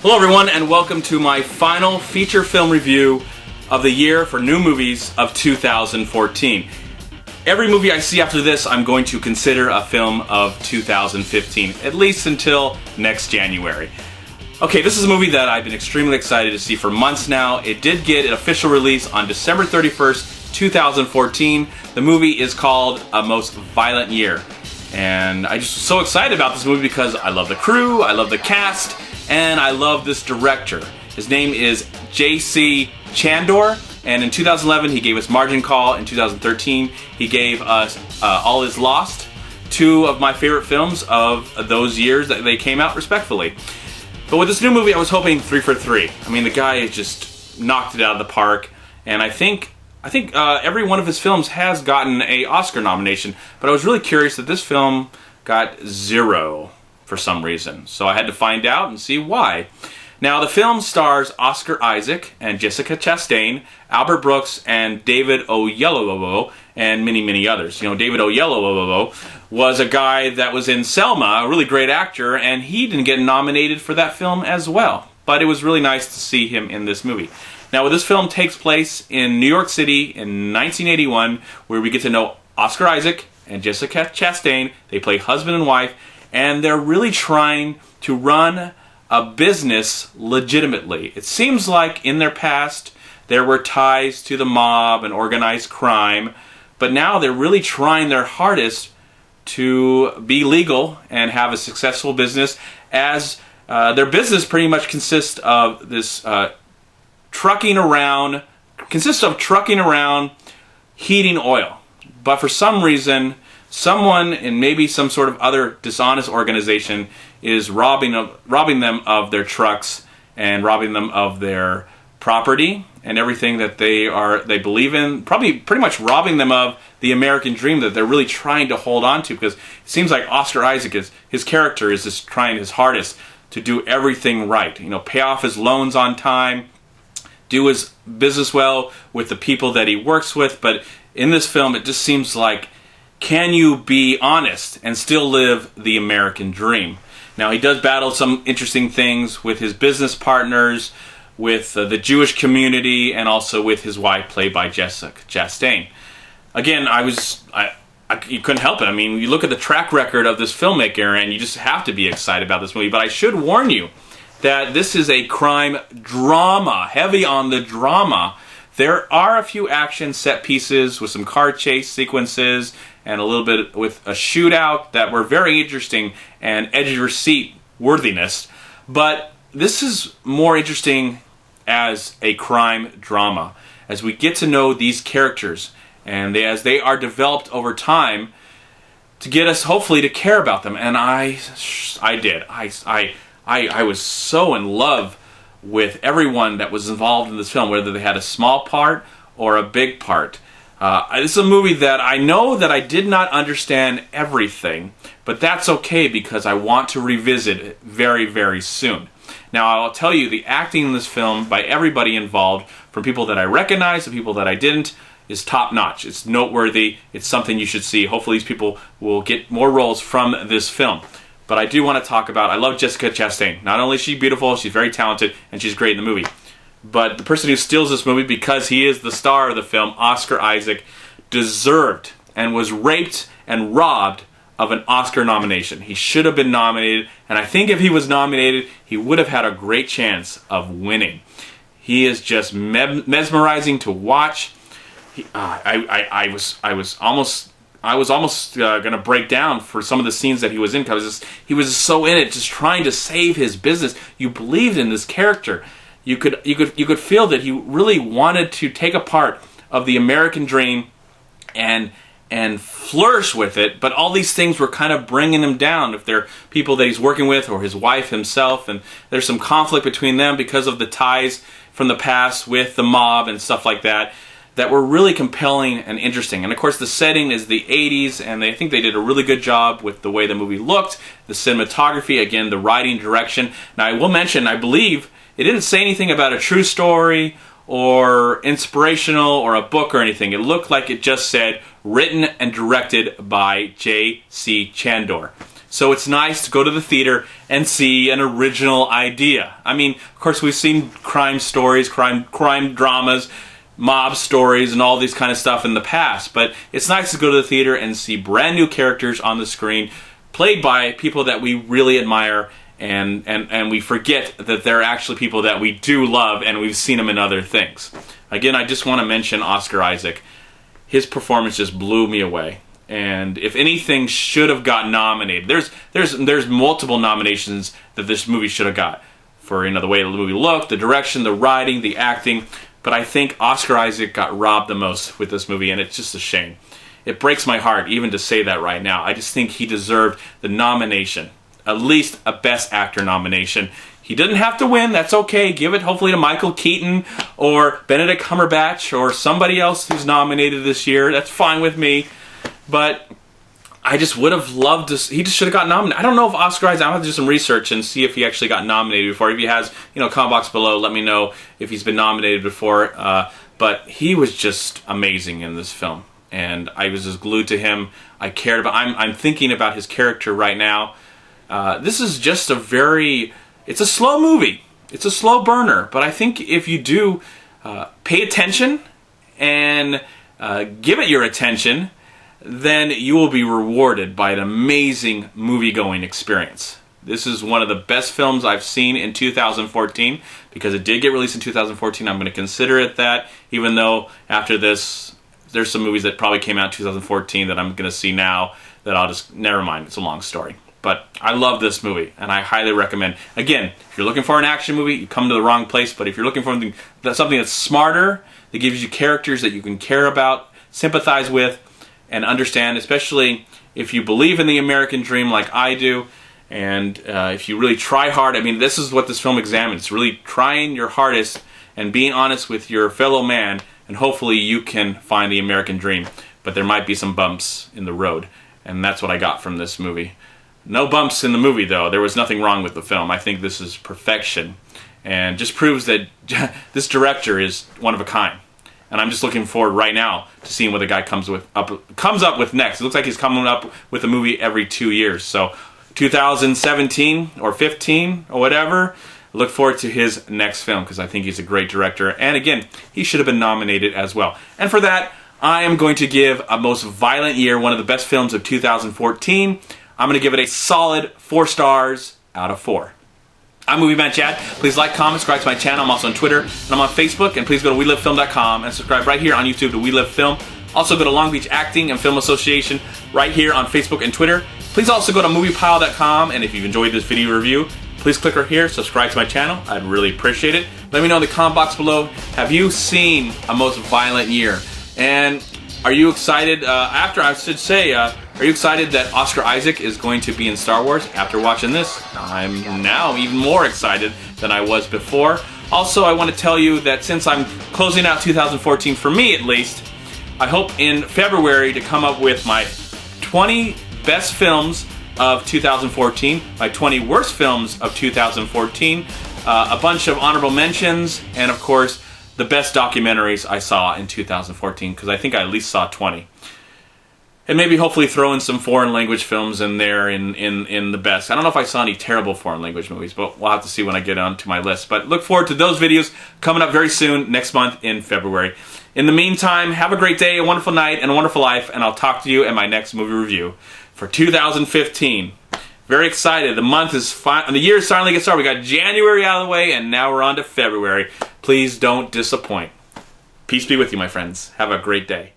Hello everyone, and welcome to my final feature film review of the year for new movies of 2014. Every movie I see after this I'm going to consider a film of 2015, at least until next January. Okay, this is a movie that I've been extremely excited to see for months now. It did get an official release on December 31st, 2014. The movie is called A Most Violent Year. And I'm just so excited about this movie because I love the crew, I love the cast, and I love this director. His name is J.C. Chandor, and in 2011 he gave us Margin Call. In 2013 he gave us All Is Lost, two of my favorite films of those years that they came out respectfully. But with this new movie I was hoping 3 for 3. I mean, the guy has just knocked it out of the park, and I think every one of his films has gotten an Oscar nomination, but I was really curious that this film got 0 for some reason. So I had to find out and see why. Now, the film stars Oscar Isaac and Jessica Chastain, Albert Brooks, and David Oyelowo, and many, many others. You know, David Oyelowo was a guy that was in Selma, a really great actor, and he didn't get nominated for that film as well. But it was really nice to see him in this movie. Now, this film takes place in New York City in 1981, where we get to know Oscar Isaac and Jessica Chastain. They play husband and wife, and they're really trying to run a business legitimately. It seems like in their past there were ties to the mob and organized crime, but now they're really trying their hardest to be legal and have a successful business, as their business pretty much consists of this trucking around heating oil. But for some reason, someone in maybe some sort of other dishonest organization is robbing them of their trucks and robbing them of their property and everything that they believe in. Probably pretty much robbing them of the American dream that they're really trying to hold on to, because it seems like Oscar Isaac, his character is just trying his hardest to do everything right. You know, pay off his loans on time, do his business well with the people that he works with. But in this film, it just seems like, can you be honest and still live the American dream? Now, he does battle some interesting things with his business partners, with the Jewish community, and also with his wife, played by Jessica Chastain. Again, you couldn't help it. I mean, you look at the track record of this filmmaker, and you just have to be excited about this movie. But I should warn you that this is a crime drama, heavy on the drama. There are a few action set pieces with some car chase sequences and a little bit with a shootout that were very interesting and edge of your seat worthiness. But this is more interesting as a crime drama, as we get to know these characters and as they are developed over time to get us hopefully to care about them. And I did. I was so in love with everyone that was involved in this film, whether they had a small part or a big part. This is a movie that I know that I did not understand everything, but that's okay because I want to revisit it very, very soon. Now, I'll tell you, the acting in this film by everybody involved, from people that I recognize to people that I didn't, is top-notch. It's noteworthy. It's something you should see. Hopefully these people will get more roles from this film. But I do want to talk about, I love Jessica Chastain. Not only is she beautiful, she's very talented, and she's great in the movie. But the person who steals this movie, because he is the star of the film, Oscar Isaac, deserved and was raped and robbed of an Oscar nomination. He should have been nominated, and I think if he was nominated, he would have had a great chance of winning. He is just mesmerizing to watch. I was almost going to break down for some of the scenes that he was in, because he was so in it, just trying to save his business. You believed in this character. You could feel that he really wanted to take a part of the American dream and flourish with it, but all these things were kind of bringing him down. If they're people that he's working with or his wife himself, and there's some conflict between them because of the ties from the past with the mob and stuff like that, that were really compelling and interesting. And of course the setting is the 80s, and I think they did a really good job with the way the movie looked, the cinematography, again, the writing, direction. Now I will mention, I believe, it didn't say anything about a true story or inspirational or a book or anything. It looked like it just said written and directed by J.C. Chandor. So it's nice to go to the theater and see an original idea. I mean, of course, we've seen crime stories, crime dramas, mob stories, and all these kind of stuff in the past. But it's nice to go to the theater and see brand new characters on the screen, played by people that we really admire, and we forget that they're actually people that we do love, and we've seen them in other things. Again, I just want to mention Oscar Isaac. His performance just blew me away. And if anything should have got nominated, there's multiple nominations that this movie should have got for, you know, the way the movie looked, the direction, the writing, the acting. But I think Oscar Isaac got robbed the most with this movie, and it's just a shame. It breaks my heart even to say that right now. I just think he deserved the nomination, at least a Best Actor nomination. He didn't have to win, that's okay. Give it hopefully to Michael Keaton or Benedict Cumberbatch or somebody else who's nominated this year. That's fine with me. But I just would have loved to. He just should have got nominated. I don't know if Oscar Isaac. I'll have to do some research and see if he actually got nominated before. If he has, you know, comment box below. Let me know if he's been nominated before. But he was just amazing in this film, and I was just glued to him. I cared about. I'm thinking about his character right now. This is just a very. It's a slow movie. It's a slow burner. But I think if you do pay attention and give it your attention, then you will be rewarded by an amazing movie-going experience. This is one of the best films I've seen in 2014, because it did get released in 2014. I'm going to consider it that, even though after this, there's some movies that probably came out in 2014 that I'm going to see now that I'll just, never mind, it's a long story. But I love this movie, and I highly recommend. Again, if you're looking for an action movie, you come to the wrong place, but if you're looking for something that's smarter, that gives you characters that you can care about, sympathize with, and understand, especially if you believe in the American dream like I do, and if you really try hard. I mean, this is what this film examines. It's really trying your hardest and being honest with your fellow man, and hopefully you can find the American dream. But there might be some bumps in the road, and that's what I got from this movie. No bumps in the movie, though. There was nothing wrong with the film. I think this is perfection, and just proves that this director is one of a kind. And I'm just looking forward right now to seeing what the guy comes up with next. It looks like he's coming up with a movie every 2 years. So 2017 or 15 or whatever, look forward to his next film, because I think he's a great director. And again, he should have been nominated as well. And for that, I am going to give A Most Violent Year, one of the best films of 2014. I'm going to give it a solid 4 stars out of 4. I'm MovieManCHAD. Please like, comment, subscribe to my channel. I'm also on Twitter, and I'm on Facebook. And please go to WeLiveFilm.com and subscribe right here on YouTube to We Live Film. Also go to Long Beach Acting and Film Association right here on Facebook and Twitter. Please also go to MoviePile.com, and if you've enjoyed this video review, please click right here, subscribe to my channel. I'd really appreciate it. Let me know in the comment box below, have you seen A Most Violent Year? And are you excited, are you excited that Oscar Isaac is going to be in Star Wars after watching this? I'm now even more excited than I was before. Also, I want to tell you that since I'm closing out 2014, for me at least, I hope in February to come up with my 20 best films of 2014, my 20 worst films of 2014, a bunch of honorable mentions, and of course, the best documentaries I saw in 2014, because I think I at least saw 20. And maybe hopefully throw in some foreign language films in there in the best. I don't know if I saw any terrible foreign language movies, but we'll have to see when I get onto my list. But look forward to those videos coming up very soon, next month in February. In the meantime, have a great day, a wonderful night, and a wonderful life, and I'll talk to you in my next movie review for 2015. Very excited. The year is finally getting started. We got January out of the way, and now we're on to February. Please don't disappoint. Peace be with you, my friends. Have a great day.